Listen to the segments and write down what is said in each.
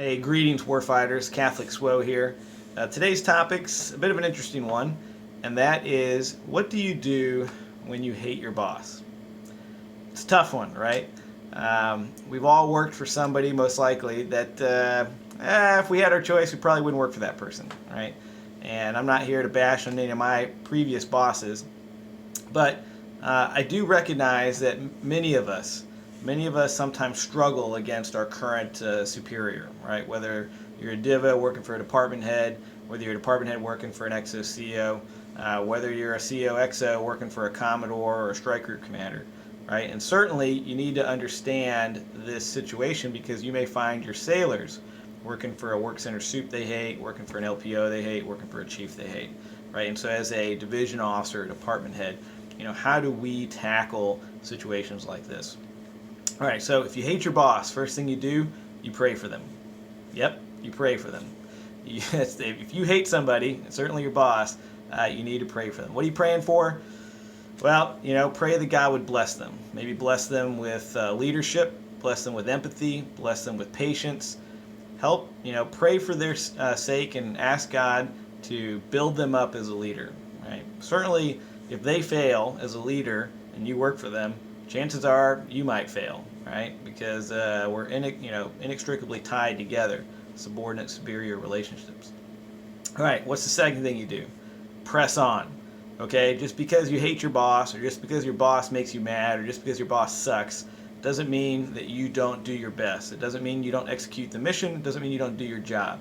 Hey, greetings, warfighters. Catholic Swo here. Today's topic's a bit of an interesting one, and that is, what do you do when you hate your boss? It's a tough one, right? We've all worked for somebody, most likely, that if we had our choice, we probably wouldn't work for that person, right? And I'm not here to bash on any of my previous bosses, but I do recognize that many of us sometimes struggle against our current superior, right? Whether you're a diva working for a department head, whether you're a department head working for an XO CEO, whether you're a CEO XO working for a Commodore or a strike group commander, right? And certainly you need to understand this situation because you may find your sailors working for a work center soup they hate, working for an LPO they hate, working for a chief they hate, right? And so as a division officer, department head, how do we tackle situations like this? All right, so if you hate your boss, first thing you do, you pray for them. Yep, you pray for them. If you hate somebody, certainly your boss, you need to pray for them. What are you praying for? Well, pray that God would bless them. Maybe bless them with leadership, bless them with empathy, bless them with patience. Help, pray for their sake and ask God to build them up as a leader. Right? Certainly, if they fail as a leader and you work for them, chances are you might fail, right? Because we're inextricably tied together, subordinate superior relationships. All right, what's the second thing you do? Press on. Okay, just because you hate your boss, or just because your boss makes you mad, or just because your boss sucks, doesn't mean that you don't do your best. It doesn't mean you don't execute the mission. It doesn't mean you don't do your job.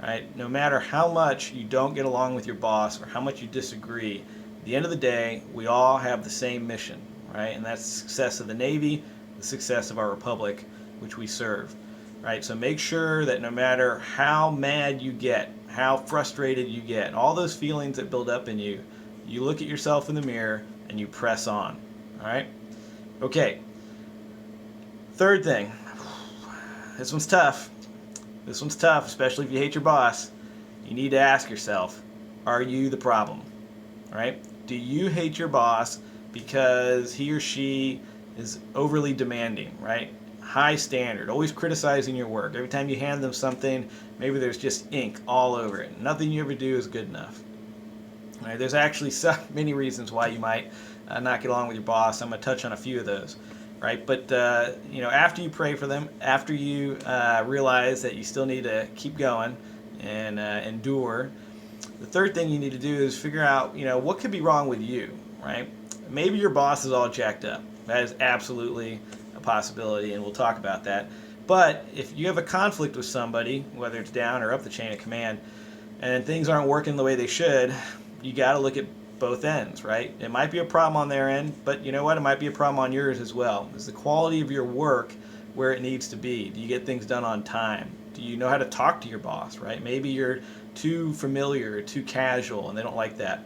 Right? No matter how much you don't get along with your boss or how much you disagree, at the end of the day, we all have the same mission, right? And that's the success of the Navy, the success of our republic, which we serve, right? So make sure that no matter how mad you get, how frustrated you get, all those feelings that build up in you, you look at yourself in the mirror and you press on, all right? Okay. Third thing. This one's tough. This one's tough, especially if you hate your boss. You need to ask yourself, are you the problem? All right? Do you hate your boss because he or she is overly demanding, right? High standard, always criticizing your work. Every time you hand them something, maybe there's just ink all over it. Nothing you ever do is good enough. All right? There's actually so many reasons why you might not get along with your boss. I'm going to touch on a few of those. Right, but after you pray for them, after you realize that you still need to keep going and endure, the third thing you need to do is figure out, what could be wrong with you, right? Maybe your boss is all jacked up. That is absolutely a possibility, and we'll talk about that. But if you have a conflict with somebody, whether it's down or up the chain of command, and things aren't working the way they should, you got to look at both ends, right? It might be a problem on their end, but you know what? It might be a problem on yours as well. Is the quality of your work where it needs to be? Do you get things done on time? Do you know how to talk to your boss, right? Maybe you're too familiar, too casual, and they don't like that.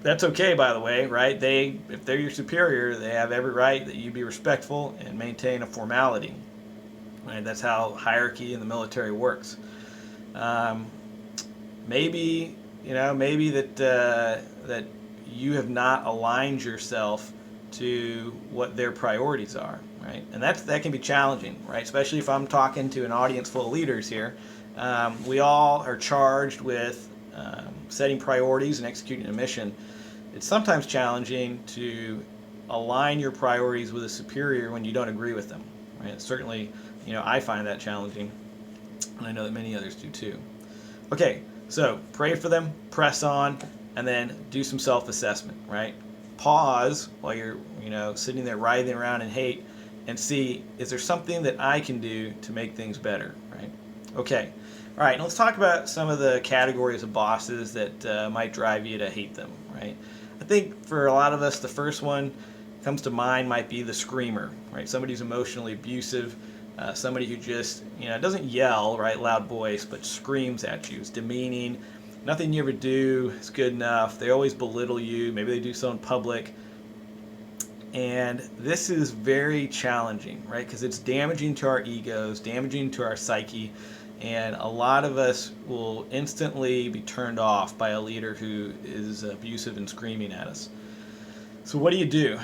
That's okay, by the way, right? If they're your superior, they have every right that you be respectful and maintain a formality. Right? That's how hierarchy in the military works. Maybe that you have not aligned yourself to what their priorities are, right? And that can be challenging, right? Especially if I'm talking to an audience full of leaders here. We all are charged with setting priorities and executing a mission. It's sometimes challenging to align your priorities with a superior when you don't agree with them, right? Certainly, I find that challenging, and I know that many others do too. Okay, so pray for them, press on, and then do some self-assessment, right? Pause while you're, sitting there writhing around in hate and see, is there something that I can do to make things better, right? Okay. All right, let's talk about some of the categories of bosses that might drive you to hate them, right? I think for a lot of us, the first one comes to mind might be the screamer, right? Somebody who's emotionally abusive, somebody who just, doesn't yell, right, loud voice, but screams at you, is demeaning. Nothing you ever do is good enough. They always belittle you. Maybe they do so in public. And this is very challenging, right? Because it's damaging to our egos, damaging to our psyche. And a lot of us will instantly be turned off by a leader who is abusive and screaming at us. So what do you do?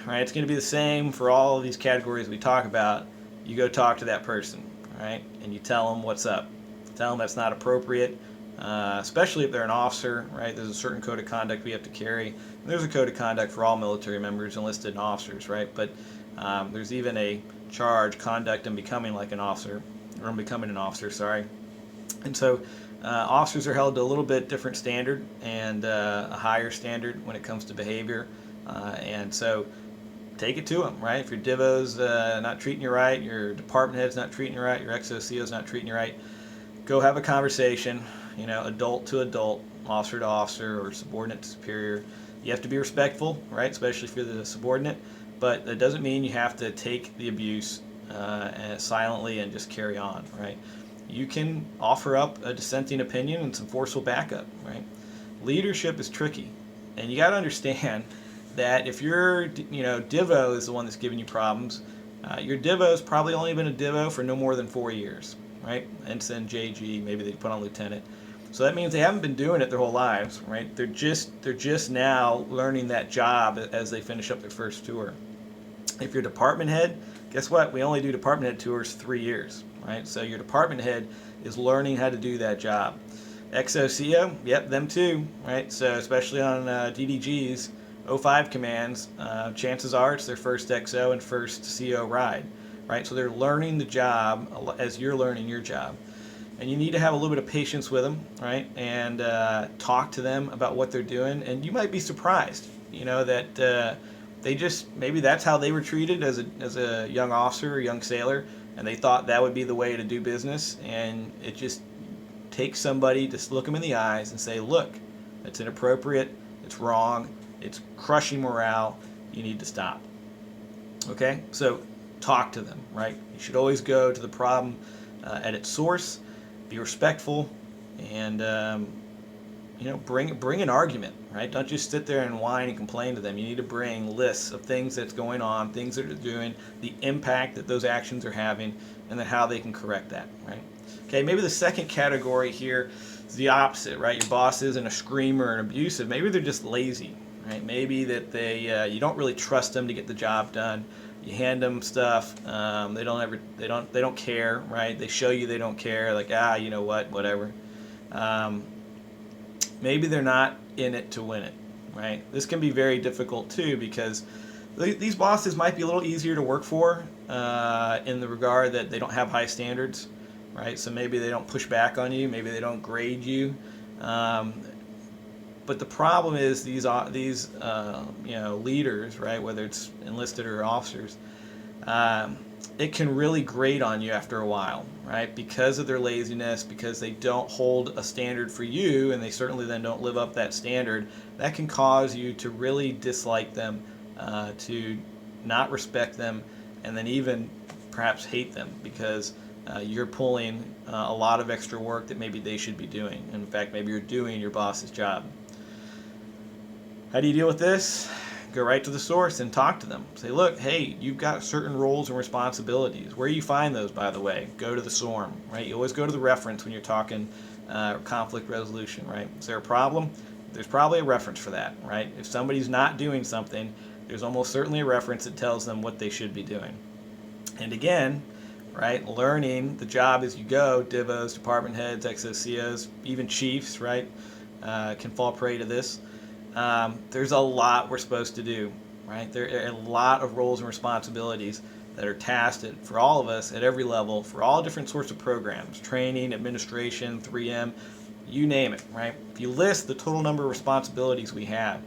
Right? It's going to be the same for all of these categories we talk about. You go talk to that person. right? And you tell them what's up. Tell them that's not appropriate, especially if they're an officer, right? There's a certain code of conduct we have to carry. And there's a code of conduct for all military members, enlisted, and officers, right? But there's even a charge, conduct, and becoming like an officer, or becoming an officer, sorry. And so officers are held to a little bit different standard and a higher standard when it comes to behavior. And so take it to them, right? If your DIVO's not treating you right, your department head's not treating you right, your XOCO's not treating you right, go have a conversation, adult to adult, officer to officer, or subordinate to superior. You have to be respectful, right? Especially if you're the subordinate, but that doesn't mean you have to take the abuse silently and just carry on, right? You can offer up a dissenting opinion and some forceful backup, right? Leadership is tricky, and you got to understand that if your DIVO is the one that's giving you problems, your DIVO's probably only been a DIVO for no more than 4 years, right? Ensign, JG, maybe they put on lieutenant. So that means they haven't been doing it their whole lives, right? They're just now learning that job as they finish up their first tour. If you're department head, guess what? We only do department head tours 3 years, right? So your department head is learning how to do that job. XOCO, yep, them too, right? So especially on DDGs, 05 commands, chances are it's their first XO and first CO ride, right? So they're learning the job as you're learning your job. And you need to have a little bit of patience with them, right? And talk to them about what they're doing. And you might be surprised, that they just, maybe that's how they were treated as a young officer or young sailor, and they thought that would be the way to do business. And it just takes somebody to look them in the eyes and say, look, it's inappropriate, it's wrong, it's crushing morale, you need to stop. Okay? So talk to them, right? You should always go to the problem at its source, be respectful, and bring an argument, right? Don't just sit there and whine and complain to them. You need to bring lists of things that's going on, things that they're doing, the impact that those actions are having, and then how they can correct that, right? Okay, maybe the second category here is the opposite, right? Your boss isn't a screamer and abusive. Maybe they're just lazy, right? Maybe that you don't really trust them to get the job done. You hand them stuff, they don't care, right? They show you they don't care, like, you know what, whatever. Maybe they're not in it to win it, right? This can be very difficult too, because these bosses might be a little easier to work for in the regard that they don't have high standards, right? So maybe they don't push back on you, maybe they don't grade you. But the problem is these leaders, right, whether it's enlisted or officers, it can really grate on you after a while, right, because of their laziness, because they don't hold a standard for you, and they certainly then don't live up that standard. That can cause you to really dislike them, to not respect them, and then even perhaps hate them, because you're pulling a lot of extra work that maybe they should be doing. In fact, maybe you're doing your boss's job. How do you deal with this? Go right to the source and talk to them. Say, look, hey, you've got certain roles and responsibilities. Where you find those, by the way, go to the SORM, right? You always go to the reference when you're talking conflict resolution, right? Is there a problem? There's probably a reference for that, right? If somebody's not doing something, there's almost certainly a reference that tells them what they should be doing. And again, right, learning the job as you go, DIVOs, department heads, XOCOs, even chiefs, right, can fall prey to this. There's a lot we're supposed to do, right? There are a lot of roles and responsibilities that are tasked for all of us at every level for all different sorts of programs, training, administration, 3M, you name it, right? If you list the total number of responsibilities we have,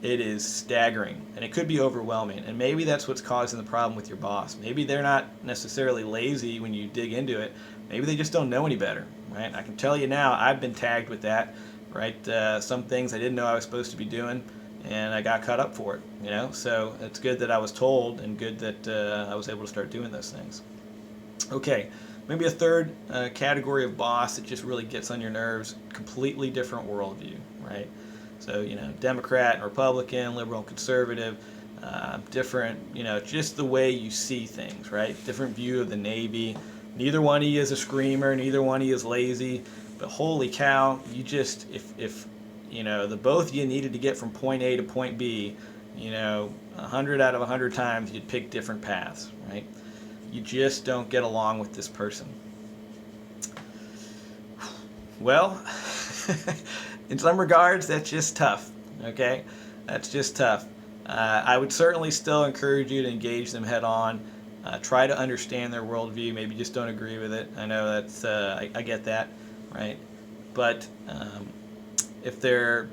it is staggering, and it could be overwhelming. And maybe that's what's causing the problem with your boss. Maybe they're not necessarily lazy when you dig into it. Maybe they just don't know any better, right? I can tell you now, I've been tagged with that. Right, some things I didn't know I was supposed to be doing, and I got caught up for it. So it's good that I was told, and good that I was able to start doing those things. Okay, maybe a third category of boss that just really gets on your nerves. Completely different worldview, right? So Democrat and Republican, liberal and conservative, different, just the way you see things, right? Different view of the Navy. Neither one of you is a screamer. Neither one of you is lazy. But holy cow, you just, if the both of you needed to get from point A to point B, 100 out of 100 times you'd pick different paths, right? You just don't get along with this person. Well, in some regards, that's just tough. Okay, that's just tough. I would certainly still encourage you to engage them head on. Try to understand their worldview. Maybe just don't agree with it. I know that's I get that, right? But if they're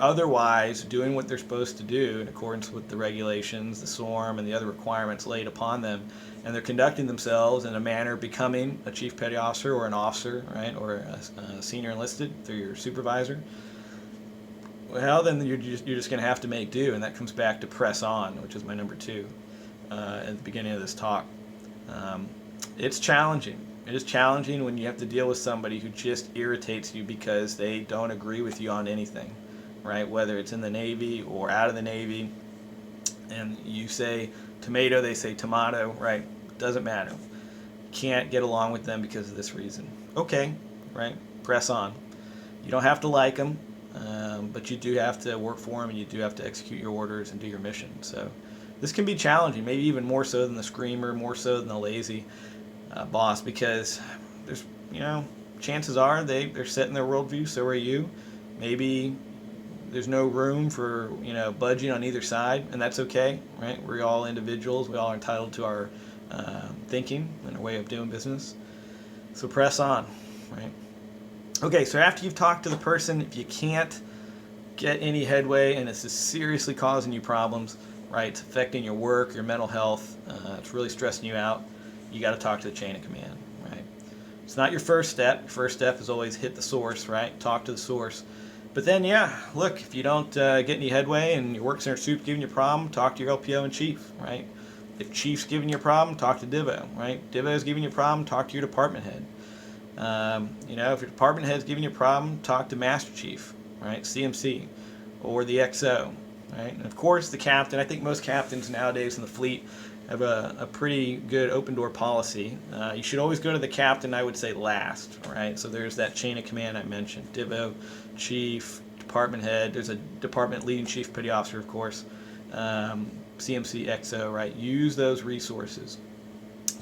otherwise doing what they're supposed to do in accordance with the regulations, the SORM, and the other requirements laid upon them, and they're conducting themselves in a manner becoming a chief petty officer or an officer, right, or a senior enlisted through your supervisor, well, then you're just going to have to make do, and that comes back to press on, which is my number 2 at the beginning of this talk. It's challenging. It is challenging when you have to deal with somebody who just irritates you because they don't agree with you on anything, right? Whether it's in the Navy or out of the Navy, and you say tomato, they say tomato, right? Doesn't matter. Can't get along with them because of this reason. Okay, right? Press on. You don't have to like them, but you do have to work for them, and you do have to execute your orders and do your mission. So this can be challenging, maybe even more so than the screamer, more so than the lazy boss, because there's, chances are they're setting their worldview, so are you. Maybe there's no room for, budging on either side, and that's okay, right? We're all individuals. We all are entitled to our thinking and our way of doing business. So press on, right? Okay, so after you've talked to the person, if you can't get any headway and it's just seriously causing you problems, right? It's affecting your work, your mental health, it's really stressing you out, you got to talk to the chain of command, right? It's not your first step. Your first step is always hit the source, right? Talk to the source. But then, look, if you don't get any headway and your work center super's giving you a problem, talk to your LPO and chief, right? If chief's giving you a problem, talk to DIVO, right? DIVO's giving you a problem, talk to your department head. If your department head's giving you a problem, talk to Master Chief, right? CMC, or the XO, right? And of course, the captain. I think most captains nowadays in the fleet have a pretty good open door policy. You should always go to the captain, I would say, last, right? So there's that chain of command I mentioned: DIVO, chief, department head. There's a department leading chief petty officer, of course, CMC, XO, right? Use those resources.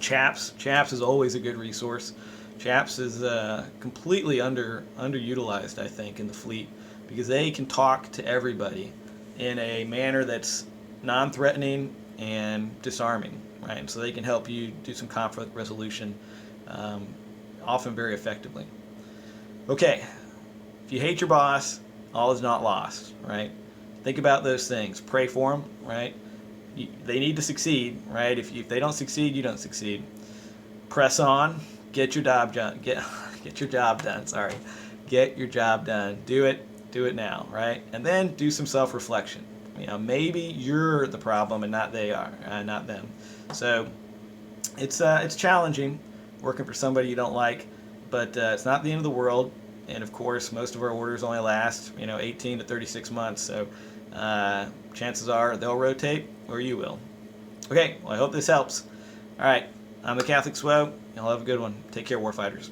CHAPS is always a good resource. CHAPS is completely underutilized, I think, in the fleet, because they can talk to everybody in a manner that's non-threatening and disarming, right? And so they can help you do some conflict resolution, often very effectively. Okay, if you hate your boss, all is not lost, right? Think about those things. Pray for them, right? They need to succeed, right? If they don't succeed, you don't succeed. Press on. Get your job done. Get your job done. Sorry, get your job done. Do it now, right? And then do some self-reflection. Maybe you're the problem and not they are, not them. So it's challenging working for somebody you don't like, but it's not the end of the world. And of course, most of our orders only last 18 to 36 months. So chances are they'll rotate, or you will. Okay, well, I hope this helps. All right, I'm the Catholic SWO. Y'all have a good one. Take care, warfighters.